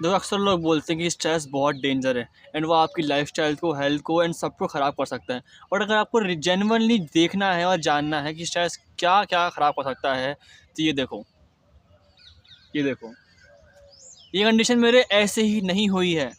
देखो अक्सर लोग बोलते हैं कि स्ट्रेस बहुत डेंजर है एंड वो आपकी लाइफस्टाइल को, हेल्थ को एंड सबको ख़राब कर सकता है। और अगर आपको जेन्युइनली देखना है और जानना है कि स्ट्रेस क्या क्या ख़राब कर सकता है, तो ये देखो, ये कंडीशन मेरे ऐसे ही नहीं हुई है।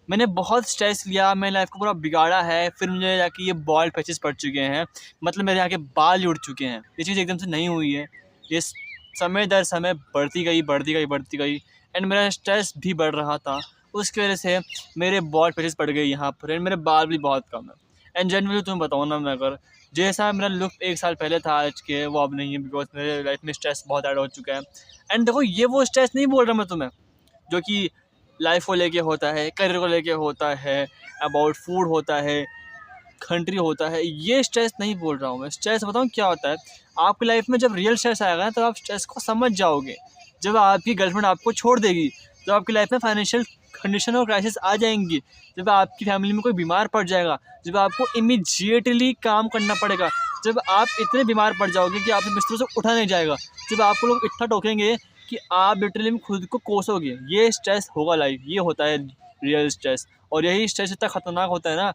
मैंने बहुत स्ट्रेस लिया, मैंने लाइफ को पूरा बिगाड़ा है, फिर मुझे जाके ये बॉल्ड पैचेस पड़ चुके हैं, मतलब मेरे यहाँ के बाल ही उड़ चुके हैं। ये चीज़ एकदम से नहीं हुई है, ये समय दर समय बढ़ती गई एंड मेरा स्ट्रेस भी बढ़ रहा था। उसकी वजह से मेरे बॉल्ड पैचेस पड़ गए यहाँ पर एंड मेरे बाल भी बहुत कम है। एंड जनरली तुम्हें बताऊँ ना, मैं अगर जैसा मेरा लुक 1 साल पहले था आज के, वो अब नहीं है, बिकॉज मेरे लाइफ में स्ट्रेस बहुत ऐड हो चुका है। एंड देखो, ये वो स्ट्रेस नहीं बोल रहा मैं तुम्हें जो कि लाइफ को लेके होता है, करियर को लेके होता है, अबाउट फूड होता है, कंट्री होता है, ये स्ट्रेस नहीं बोल रहा हूँ मैं। स्ट्रेस बताऊँ क्या होता है? आपकी लाइफ में जब रियल स्ट्रेस आएगा ना, तब आप स्ट्रेस को समझ जाओगे। जब आपकी गर्लफ्रेंड आपको छोड़ देगी, जब आपकी लाइफ में फाइनेंशियल कंडीशन और क्राइसिस आ जाएंगी, जब आपकी फैमिली में कोई बीमार पड़ जाएगा, जब आपको इमीडिएटली काम करना पड़ेगा, जब आप इतने बीमार पड़ जाओगे कि आपसे बिस्तर से उठा नहीं जाएगा, जब आपको लोग इतना टोकेंगे कि आप लिटरली में खुद को कोसोगे, ये स्ट्रेस होगा लाइफ। ये होता है रियल स्ट्रेस। और यही स्ट्रेस इतना खतरनाक होता है ना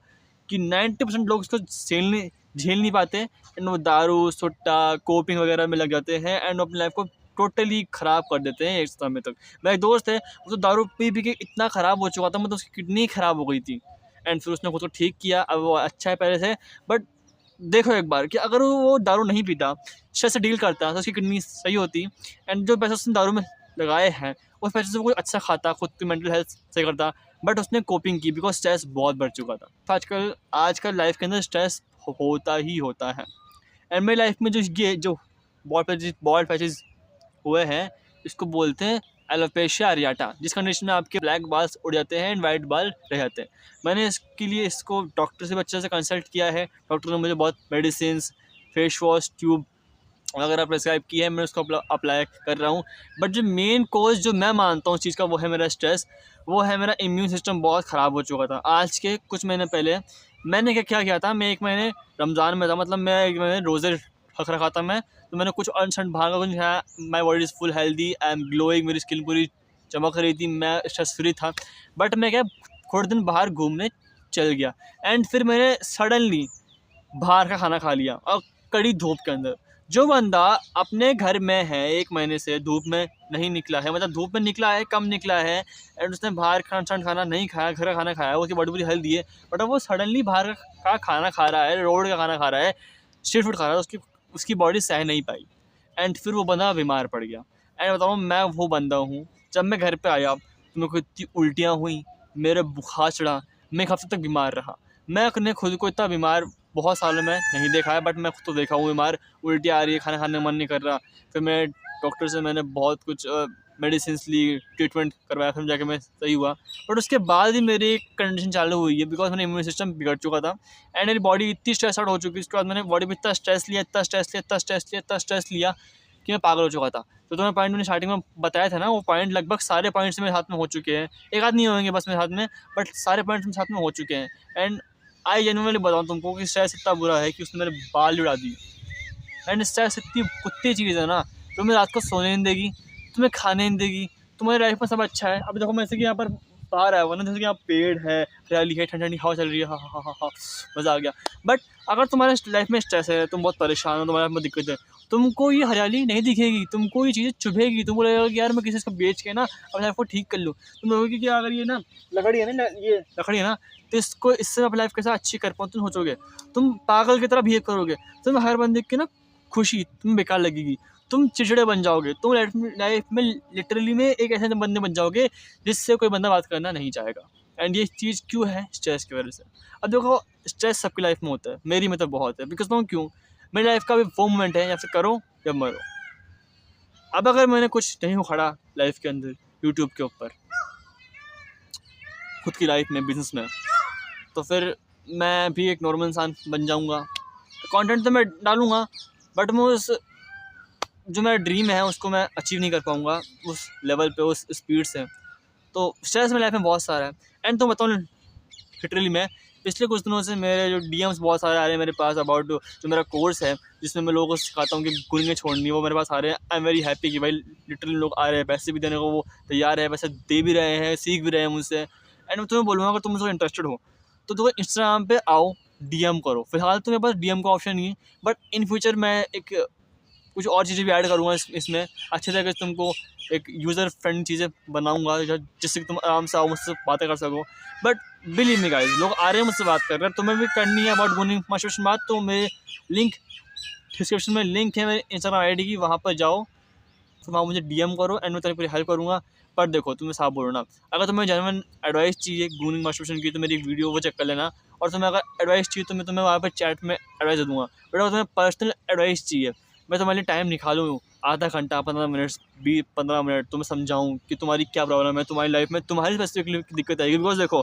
कि 90% लोग इसको झेल नहीं पाते एंड वो दारू, सुट्टा, कोपिंग वगैरह में लग जाते हैं एंड अपनी लाइफ को टोटली ख़राब कर देते हैं एक समय तक। मेरा एक दोस्त है, वो तो दारू पी पी के इतना ख़राब हो चुका था, मतलब उसकी किडनी ख़राब हो गई थी एंड फिर उसने खुद को ठीक किया, अब वो अच्छा है पहले से। बट देखो एक बार कि अगर वो दारू नहीं पीता, स्ट्रेस से डील करता, तो उसकी किडनी सही होती एंड जो पैसे उसने दारू में लगाए हैं, उस पैसे से वो कुछ अच्छा खाता, खुद की मेंटल हेल्थ सही करता। बट उसने कोपिंग की बिकॉज स्ट्रेस बहुत बढ़ चुका था। तो आजकल लाइफ के अंदर स्ट्रेस होता ही होता है। एंड मेरी लाइफ में जो बॉल्ड पैचेस हुए हैं, इसको बोलते हैं एलोपेशिया अरियाटा, जिस कंडीशन में आपके ब्लैक बाल्स उड़ जाते हैं एंड वाइट बाल रह जाते हैं। मैंने इसके लिए इसको डॉक्टर से अच्छे से कंसल्ट किया है। डॉक्टर ने मुझे बहुत मेडिसिन, फेस वॉश, ट्यूब वगैरह प्रेस्क्राइब की है, मैं उसको अप्लाई कर रहा हूँ। बट जो मेन कोज जो मैं मानता हूँ उस चीज़ का, वो है मेरा स्ट्रेस, वो है मेरा इम्यून सिस्टम बहुत ख़राब हो चुका था। आज के कुछ महीने पहले मैंने क्या किया था, मैं एक महीने रमज़ान में था, मतलब मैं एक महीने रोज़े रख रखा था मैं। तो मैंने कुछ अनशन बाहर का कुछ है, my body is full healthy, I am glowing, मेरी स्किन पूरी चमक रही थी, मैं स्ट्रेस फ्री था। बट मैं क्या, थोड़े दिन बाहर घूमने चल गया एंड फिर मैंने सडनली बाहर का खाना खा लिया और कड़ी धूप के अंदर। जो बंदा अपने घर में है 1 महीने से, धूप में नहीं निकला है, मतलब धूप में निकला है, कम निकला है एंड उसने बाहर का खाना नहीं खाया, घर का खाना खाया, उसकी बॉडी पूरी हेल्दी है, बट अब वो सडनली बाहर का खाना खा रहा है, रोड का खाना खा रहा है, स्ट्रीट फूड खा रहा है, उसकी बॉडी सह नहीं पाई एंड फिर वो बंदा बीमार पड़ गया। एंड बताऊँ, मैं वो बंदा हूँ, जब मैं घर पे आया तो मेरे को इतनी उल्टियाँ हुई, मेरे बुखार चढ़ा, मैं 1 हफ्ते तक बीमार रहा। मैं अपने खुद को इतना बीमार बहुत सालों में नहीं देखा है, बट मैं खुद तो देखा हूँ बीमार, उल्टी आ रही है, खाना खाने का मन नहीं कर रहा। फिर मैं डॉक्टर से मैंने बहुत कुछ मेडिसिन्स ली, ट्रीटमेंट करवाया, फिर जाके मैं सही हुआ। बट उसके बाद ही मेरी एक कंडीशन चालू हुई है, बिकॉज मेरा इम्यून सिस्टम बिगड़ चुका था एंड मेरी बॉडी इतनी स्ट्रेस आउट हो चुकी। उसके बाद मैंने बॉडी में इतना स्ट्रेस लिया कि मैं पागल हो चुका था। तो तुम्हें पॉइंट मैंने स्टार्टिंग में बताया था ना, वो पॉइंट लगभग सारे पॉइंट्स मेरे हाथ में हो चुके हैं। एक आध नहीं होंगे बस मेरे हाथ में, बट सारे पॉइंट्स मेरे हाथ में हो चुके हैं। एंड आई जेन्युइनली बताऊँ तुमको कि स्ट्रेस इतना बुरा है कि उसने मेरे बाल उड़ा दिए। एंड स्ट्रेस इतनी कुत्ती चीज़ है ना, तुम्हें रात को सोने नहीं देगी, तुम्हें खाने नहीं देगी, तुम्हारी लाइफ में सब अच्छा है। अभी देखो मैं जैसे कि यहाँ पर बाहर आया हुआ ना, जैसे कि यहाँ पेड़ है, हरियाली है, ठंडी ठंडी हवा चल रही है, हा मज़ा आ गया। बट अगर तुम्हारे लाइफ में स्ट्रेस है, तुम बहुत परेशान हो, तुम्हारे लाइफ में दिक्कत है, तुमको ये हरियाली नहीं दिखेगी, तुमको ये चीज़ें चुभेगी, तुमको लगेगा कि यार मैं किसी को बेच के ना अपने लाइफ को ठीक कर लूँ। तुम लोगों कि अगर ये ना लकड़ी है ना, ये लकड़ी है ना, तो इससे अपनी लाइफ कैसे अच्छी कर पाऊँ तुम सोचोगे, तुम पागल की तरह बिहेव करोगे, तुम हर बंदे की ना खुशी तुम्हें बेकार लगेगी, तुम चिड़चिड़े बन जाओगे, तुम लाइफ में लिटरली में एक ऐसे बंदे बन जाओगे जिससे कोई बंदा बात करना नहीं चाहेगा। एंड ये चीज़ क्यों है? स्ट्रेस की वजह से। अब देखो, स्ट्रेस सबकी लाइफ में होता है, मेरी में तो बहुत है, बिकॉज तो क्यों, मेरी लाइफ का भी वो मोमेंट है, या फिर करो या मरो। अब अगर मैंने कुछ नहीं उखड़ा लाइफ के अंदर, यूट्यूब के ऊपर, खुद की लाइफ में, बिजनेस में, तो फिर मैं भी एक नॉर्मल इंसान बन जाऊँगा। कंटेंट तो मैं डालूँगा, बट मैं उस जो मेरा ड्रीम है उसको मैं अचीव नहीं कर पाऊँगा उस लेवल पे, उस स्पीड से। तो स्ट्रेस मेरी लाइफ में बहुत सारा है। एंड तो बताऊँ लिटरली में पिछले कुछ दिनों से मेरे जो डीएम्स बहुत सारे आ रहे हैं मेरे पास अबाउट जो मेरा कोर्स है जिसमें मैं लोगों को सिखाता हूँ कि गुनिंग छोड़नी है, वो मेरे पास आ रहे हैं। आई एम वेरी हैप्पी कि भाई लिटरली लोग आ रहे हैं, पैसे भी देने को वो तैयार है, पैसे दे भी रहे हैं, सीख भी रहे हैं मुझसे। एंड मैं तुम्हें बोलूँगा अगर तुम मुझसे इंटरेस्टेड हो तो तुम इंस्टाग्राम पे आओ, डीएम करो। फिलहाल तो मेरे पास डीएम का ऑप्शन नहीं है, बट इन फ्यूचर मैं एक कुछ और चीज़ें भी ऐड करूँगा इसमें अच्छे तरीके से तुमको एक यूज़र फ्रेंडली चीज़ें बनाऊँगा जिससे कि तुम आराम से आओ, मुझसे बातें कर सको। बट बिलीव मी गाइस, लोग आ रहे हैं मुझसे बात कर रहे हैं, तुम्हें भी करनी है अबाउट गुनिंग मास्टरबेशन बात, तो मेरे लिंक डिस्क्रिप्शन में लिंक है मेरे इंस्टाग्राम आईडी की, वहाँ पर जाओ, तो वहाँ मुझे डीएम करो एंड मैं तेरी पूरी हेल्प करूँगा। पर देखो तुम्हें साफ बोलो ना, अगर तुम्हें जेन्युइन एडवाइस चाहिए गुनिंग मास्टरबेशन की तो मेरी एक वीडियो वो चेक कर लेना, और तुम्हें अगर एडवाइस चाहिए तो मैं तुम्हें वहाँ पर चैट में एडवाइस दे दूँगा। बट अगर तुम्हें पर्सनल एडवाइस चाहिए, मैं तुम्हारे लिए टाइम निकालूँ, आधा घंटा 15 मिनट 15 मिनट तुम्हें समझाऊँ कि तुम्हारी क्या प्रॉब्लम है, तुम्हारी लाइफ में तुम्हारी स्पेसिफिक दिक्कत आएगी। बिकॉज देखो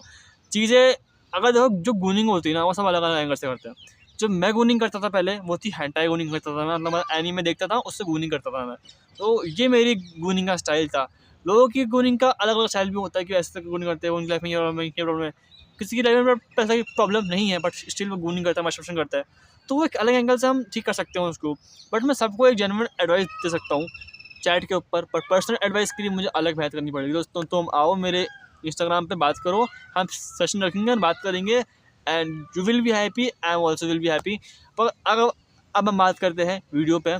चीज़ें अगर देखो जो गुनिंग होती है ना वो सब अलग अलग एंगल से करते हैं। जो मैं गुनिंग करता था पहले वो थी हेंटाई गुनिंग करता था मैं, मतलब एनीमे देखता था उससे गुनिंग करता था मैं, तो ये मेरी गुनिंग का स्टाइल था। लोगों की गुनिंग का अलग अलग स्टाइल भी होता है कि ऐसे गुनिंग करते हैं, उनकी लाइफ में ये प्रॉब्लम है, किसी की लाइफ में पैसा की प्रॉब्लम नहीं है बट स्टिल वो गुनिंग करता है, मास्टरबेशन करता है, तो वो एक अलग एंगल से हम ठीक कर सकते हैं उसको। बट मैं सबको एक जेन्युइन एडवाइस दे सकता हूँ चैट के ऊपर, पर पर्सनल एडवाइस के लिए मुझे अलग मेहनत करनी पड़ेगी। दोस्तों तुम आओ मेरे इंस्टाग्राम पे बात करो, हम सेशन रखेंगे और बात करेंगे and you will be happy, I am also will be happy. पर अगर अब हम बात करते हैं वीडियो पे,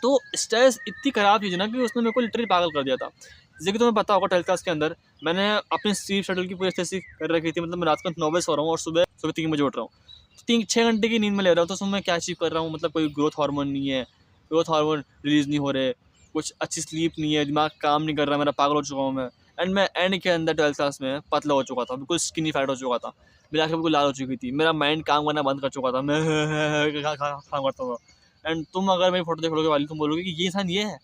तो स्ट्रेस इतनी ख़राब चीज़ है ना कि उसने मेरे को लिटरली पागल कर दिया था। जैसे कि तुम्हें पता होगा 12th क्लास के अंदर मैंने अपनी स्लीप शेड्यूल की पूरी अच्छे से कर रखी थी, मतलब मैं रात को 9 बजे सो रहा हूँ और सुबह सुबह 3 बजे उठ रहा हूँ, तो 3-6 घंटे की नींद में ले रहा हूँ, तो उसमें मैं क्या अचीव कर रहा हूँ, मतलब कोई ग्रोथ हार्मोन नहीं है, ग्रोथ हार्मोन रिलीज़ नहीं हो रहे, कुछ अच्छी स्लीप नहीं है, दिमाग काम नहीं कर रहा, मेरा पागल हो चुका हूँ मैं। एंड मैं एंड के अंदर 12th क्लास में पतला हो चुका था, बिल्कुल स्किनी फैट हो चुका था, मेरी आँखें बिल्कुल लाल हो चुकी थी, मेरा माइंड काम करना बंद कर चुका था, मैं काम करता था। एंड तुम अगर मेरी फोटो देख लोगे वाली, तुम बोलोगे कि ये इंसान ये है,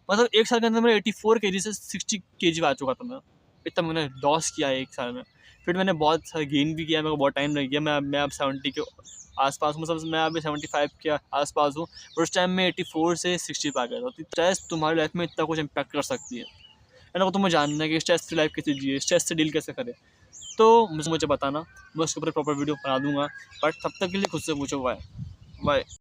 मतलब 1 साल के अंदर मैं 84 केजी से 60 केजी आ चुका था मैं, इतना मैंने लॉस किया है 1 साल में। फिर मैंने बहुत सारा गेन भी किया, मेरे को बहुत टाइम लग गया, मैं अब 70 के आसपास हूँ, मतलब मैं अभी 75 के आसपास हूँ, और उस टाइम में 84 से 60 पे आ गया था। तो स्ट्रेस तुम्हारी लाइफ में इतना कुछ इम्पैक्ट कर सकती है, एंड अगर तुम्हें जानना है कि स्ट्रेस फ्री लाइफ कैसे जिए, स्ट्रेस से डील कैसे करें, तो मुझे बताना, मैं उसके ऊपर प्रॉपर वीडियो बना दूंगा। बट तब तक के लिए खुद से पूछो। Bye bye.